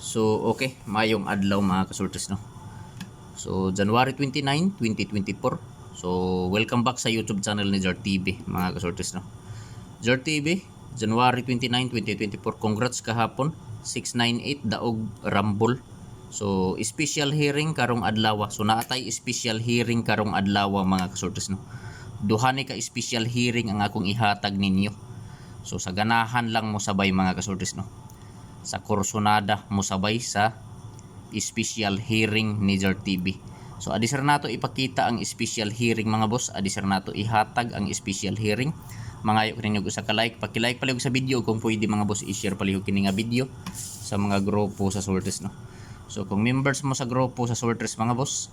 So, okay, mayong adlaw mga kasultis, no? So, January 29, 2024. So, welcome back sa YouTube channel ni Jar TV, mga kasultis, no? Jar TV, January 29, 2024. Congrats kahapon, 698 daog Rumble. So, special hearing karong adlaw. So, naatay special hearing karong adlaw mga kasultis, no? Duha ni ka special hearing ang akong ihatag ninyo. So, sa ganahan lang mo sabay mga kasultis, no? Sa Corsonada mo sabay sa special hearing ni Jar TV. So adi sir nato ipakita ang special hearing mga boss, adi sir nato ihatag ang special hearing. Mangayo ninyo usa ka like, paki-like palihog sa video kung pwede mga boss i-share palihog kini nga video sa mga grupo sa Sortres, no. So kung members mo sa grupo sa Sortres mga boss,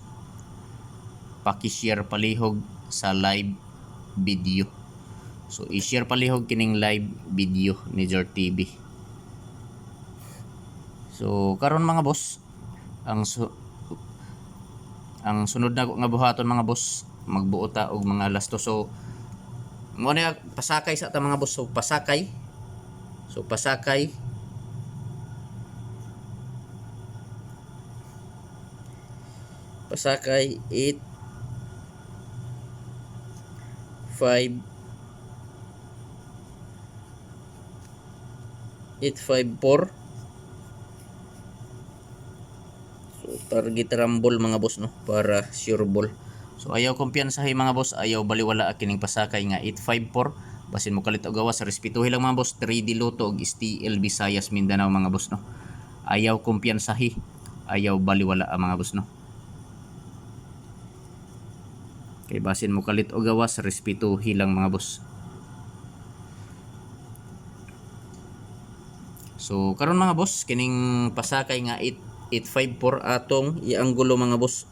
paki-share palihog sa live video. So i-share palihog kining live video ni Jar TV. So karon mga boss, ang sunod na nga buhaton mga boss, magbuo ta og mga lasto. So mo na pasakay sa ta mga boss. So pasakay pasakay 8 854. So target rumble mga boss, no, para sure ball. So ayaw kumpiyansahay mga boss, ayaw baliwala kining pasakay nga 854. Basin mo kalit og gawas, respetuhi lang mga boss. 3D Lotto og STL Visayas Mindanao mga boss, no. Ayaw kumpiyansahi, ayaw baliwala mga boss, no. Kay basin mo kalit og gawas, respetuhi lang mga boss. So karon mga boss, kining pasakay nga 854 atong ianggulo mga boss.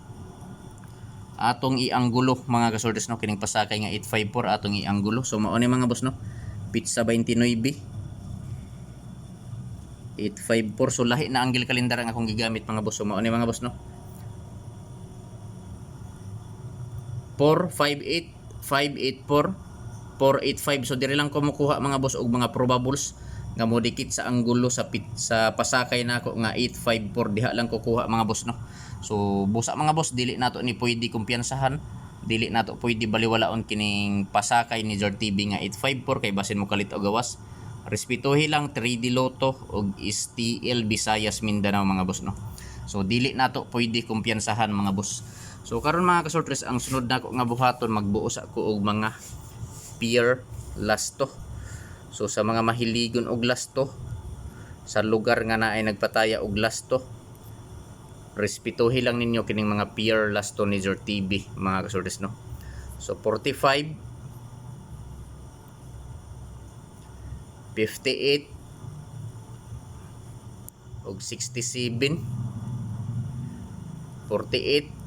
Atong ianggulo mga kasortes, no, kining pasakay nga 854 atong ianggulo. So mao ni mga boss, no, pizza 29 854. So lahi na angle kalendar ang akong gigamit mga boss. So mao ni mga boss, no, 458 584 485. So dire lang ko makuha mga boss og mga probables nga mo dikit sa anggulo sa pasakay nako nga 854. Diha lang kukuha mga boss, no. So busa mga boss, dili nato ni pwede kumpiyansahan, dili nato pwede baliwalaon kining pasakay ni Jar TV nga 854 kay basin mo kalit og gawas. Respetuhi lang 3D Lotto og STL Visayas Mindanao mga boss, no. So dili nato pwede kumpiyansahan mga boss. So karon mga kasortres, ang sunod nako nga buhaton, magbuo sa ko og mga pure lasto. So sa mga mahiligon og lasto, sa lugar nga naay nagpataya og lasto, respetuhi lang ninyo kining mga pure lasto ni Jar TV mga kasortes, no. So 45 58 og 67 48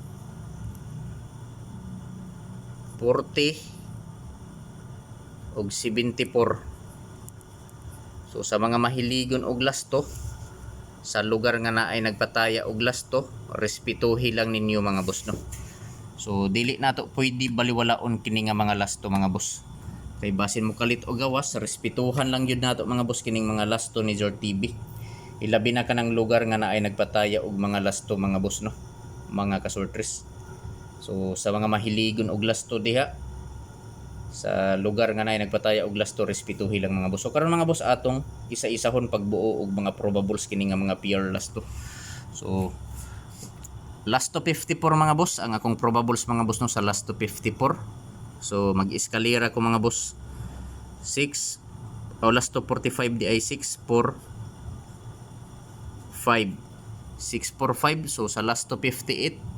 40 og 74. So sa mga mahiligon og lasto, sa lugar nga naay nagpataya og lasto, respetuhi lang ninyo mga boss, no. So dili nato pwede baliwalaon kini nga mga lasto mga boss. Kay basin mo kalit og gawas, respetuhan lang yun nato mga boss kining mga lasto ni Jar TV. Ilabi na kanang lugar nga naay nagpataya og mga lasto mga boss, no, mga kasortres. So sa mga mahiligon og lasto diha, sa lugar nga naay nagpataya og lasto, respetuhi lang mga boss. So karon mga boss, atong isa-isahon pagbuo og mga probables kini nga mga pure lasto. So lasto 54 mga boss ang akong probables mga boss, no, sa lasto 54. So mag-eskalera ko mga boss. 6 o lasto 45 di ay 6 4 5 6 4 5. So sa lasto 58,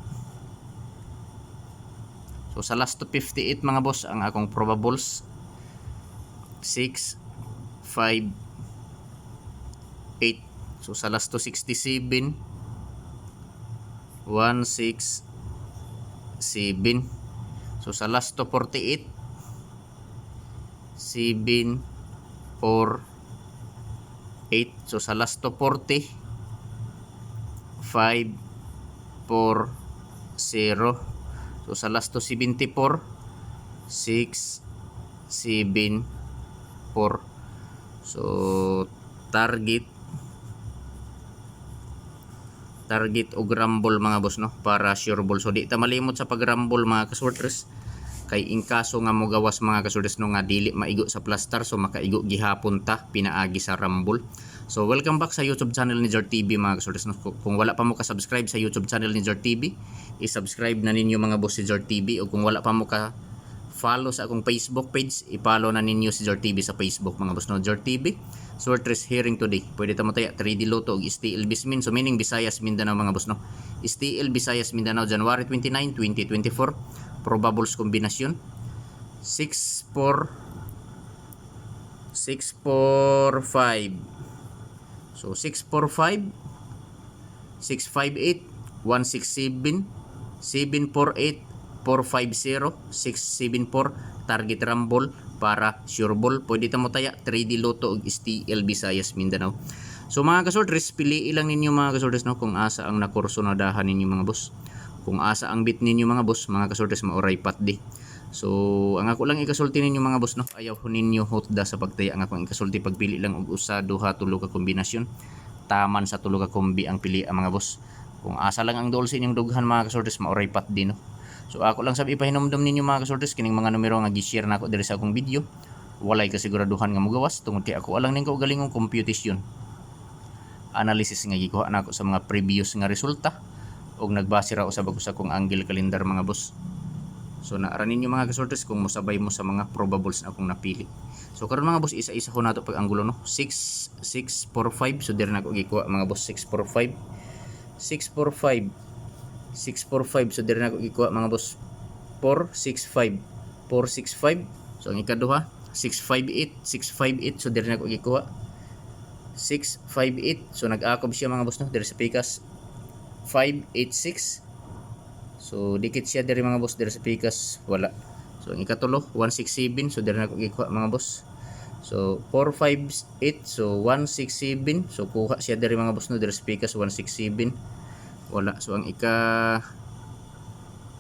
so sa last 58 mga boss, ang akong probables 6 5 8. So sa last 67 1 6 7. So sa last 48 7 4 8. So sa last 40 5 4 0. So sa last 74 6 7 4. So target target og rumble mga boss no, para sure ball. So di ta malimot sa pag rumble mga kasorters, kay in kaso nga mo gawas mga kasorters no nga dili maigo sa plastar, so makaigo gihapon ta pinaagi sa rumble. So welcome back sa YouTube channel ni Jart TV mga kasorters no. Kung wala pa mo ka subscribe sa YouTube channel ni Jart TV, i-subscribe na ninyo mga boss si Jart TV, o kung wala pa mo ka follow sa akong Facebook page, i-follow na ninyo si Jart TV sa Facebook mga boss no. Jart TV Sortress hearing today. Pwede ta mo taya 3D Lotto og STL Bismin, so meaning Visayas Mindanao mga boss no. STL Visayas Mindanao January 29, 2024. Probables kombinasyon 645. So 645, 658, 167, 748, 450, 674 target rumble para sure ball. Pwede ta mo taya 3D Lotto og STL Visayas Mindanao. So mga kasorters, pili lang ninyo mga kasorters no kung asa ang nakurso na dahan ninyo mga boss. Kung asa ang bit ninyo mga boss, mga kasorters, maoray patdi. So ang ako lang ikasulti ninyo mga boss no, ayaw ninyo hotda sa pagtaya. Ang akong ikasulti pagpili lang og usa, duha, tulo ka kombinasyon. Taman sa tulo ka kombi ang pili ang mga boss. Kung asa lang ang dulce inyong dughan mga kasorters, maoray patdi no. So ako lang sabi ipahinomdom ninyo mga kasorters kining mga numero nga gi-share nako diri sa akong video. Walay kasiguraduhan nga mogawas tungod kay ako alang ning kaugalingong computation. Analysis nga gikuha nako sa mga previous nga resulta og nagbase ra usab ako sa akong angle calendar mga boss. So naara ninyo mga kasorters kung mosabay mo sa mga probables na akong napili. So karon mga boss, isa-isa ko nato pag anggulo no. 645, so diri nako gikuha mga boss. 645, 645, so diri na ko gikuha mga boss. 465, 465, so ang ikaduha 658, 658, so diri na ko gikuha 658, so nag-akob siya mga boss no diri sa pikas. 586, so dikit siya diri mga boss diri sa pikas, wala. So ang ikatulo 167, so diri na ko gikuha mga boss. So 458, so 167, so kuha siya diri mga boss no diri sa pikas 167, wala. So ang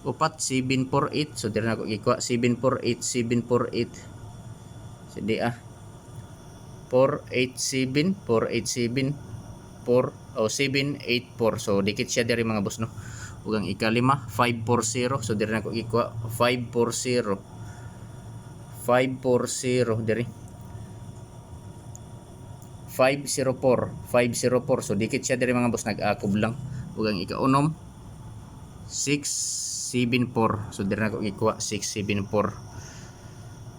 upat 748, so diri na ko gikuha 748, 748, so di 487, 487, 784, so dikit siya diri mga boss no. Ug ang ikalima 540, so diri na ko gikuha 540, 540 diri 504, 504, so dikit siya diri mga boss, nag-akob lang. Ug ang ikaunom 674, so diri na ko gikuha 674,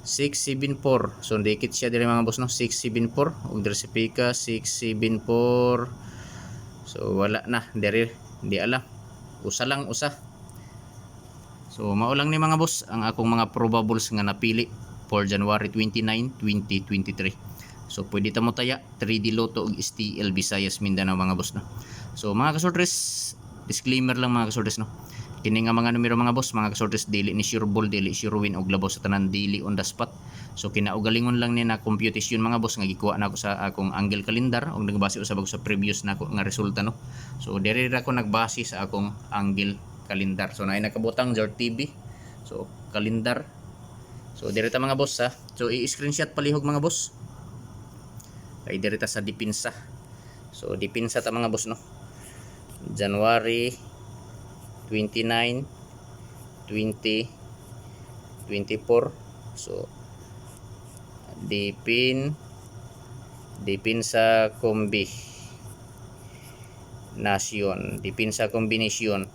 674, so dikit siya diri mga boss no. 674 ug diri sa pika 674, so wala na diri, di ala, usa lang usa. So mao lang ni mga boss ang akong mga probables nga napili for January 29, 2023. So pwede ta mo taya 3D Lotto og STL Visayas Mindanao mga boss no. So mga kasorters, disclaimer lang mga kasorters no. Kini nga mga numero mga boss, mga kasorters, dili ni sure ball, dili sure win og labaw sa tanan, dili on the spot. So kinaugalingon lang ni na computation mga boss nga gikuha nako sa akong angle calendar og nagbase usab ako sa previous nako nga resulta no. So diri ra ko nagbase sa akong angle calendar. So naay nakabutang Jart TV. So calendar. So diri ta mga boss ha. So i-screenshot palihog mga boss. Kay diri ta sa dipinsa. So dipinsa ta mga boss no. January 29, 2024. So dipinsa kombinasyon.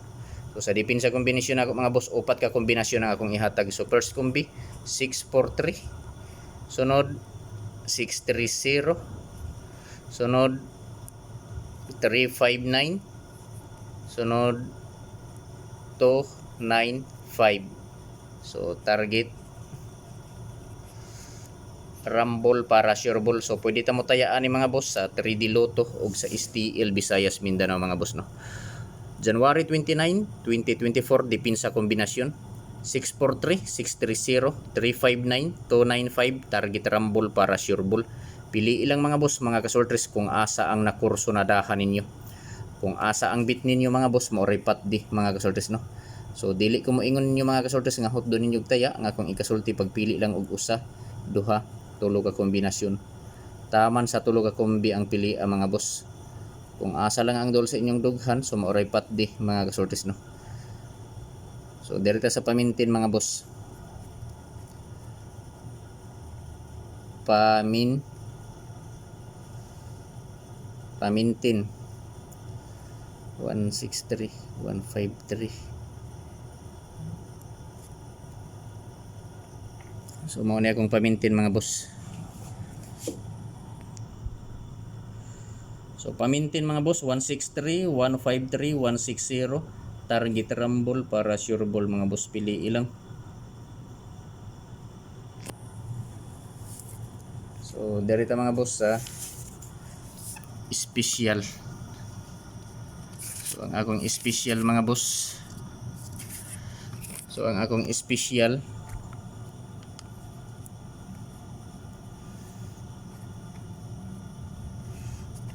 So sa dipinsa kombinasyon ako mga boss, upat ka kombinasyon ang akong ihatag. So first kombi 643, sunod 630, sunod 359, sunod 295. So target rumble para sure ball. So pwede ta mo tayaan ni mga boss sa 3D Lotto og sa STL Visayas Mindanao mga boss no. January 29, 2024, dipinsa kombinasyon 643, 630, 359, 295 target rumble para sure ball. Pili ilang mga boss, mga kasorters, kung asa ang nakurso na dahan ninyo. Kung asa ang bit ninyo mga boss, maoray patdi mga kasorters no. So dili ko moingon ninyo mga kasorters nga hot do ninyo taya nga kung ikasulti pagpili lang og usa, duha, tulo ka kombinasyon. Taman sa tulo ka kombi ang pili ang mga boss. Kung asa lang ang dol sa inyong dughan, so maoray patdi mga kasortis no. So direta sa pamintin mga boss. Pamintin 163 153. So mao ni akong pamintin mga boss. So pamintin mga boss 163 153 160. Target rumble para sure ball mga boss, pili ilang. So direta mga boss sa special. So ang akong special mga boss. So ang akong special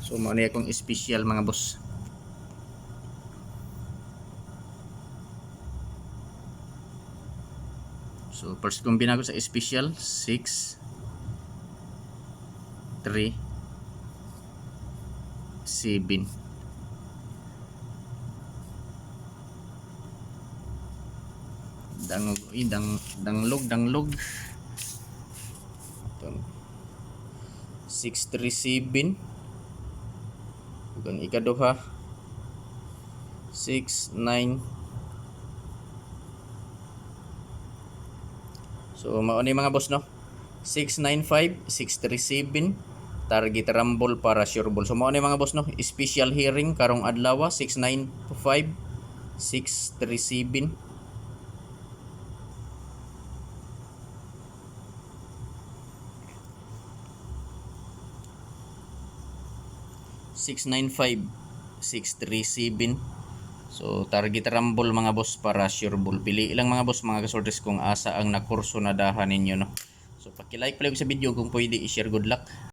So mao ni akong special mga boss. So first combine ako sa special 6 3 7. Danglog 637 kung ikaduha 69. So mao ni mga boss no, 695 637 target rumble para sure ball. So mao ni mga boss no, special hearing karong adlaw 695 637. So target rumble mga boss para sure ball. Pili ilang mga boss mga kasortes kung asa ang nakurso na dahan ninyo no. So paki-like pala sa video kung pwede i-share. Good luck.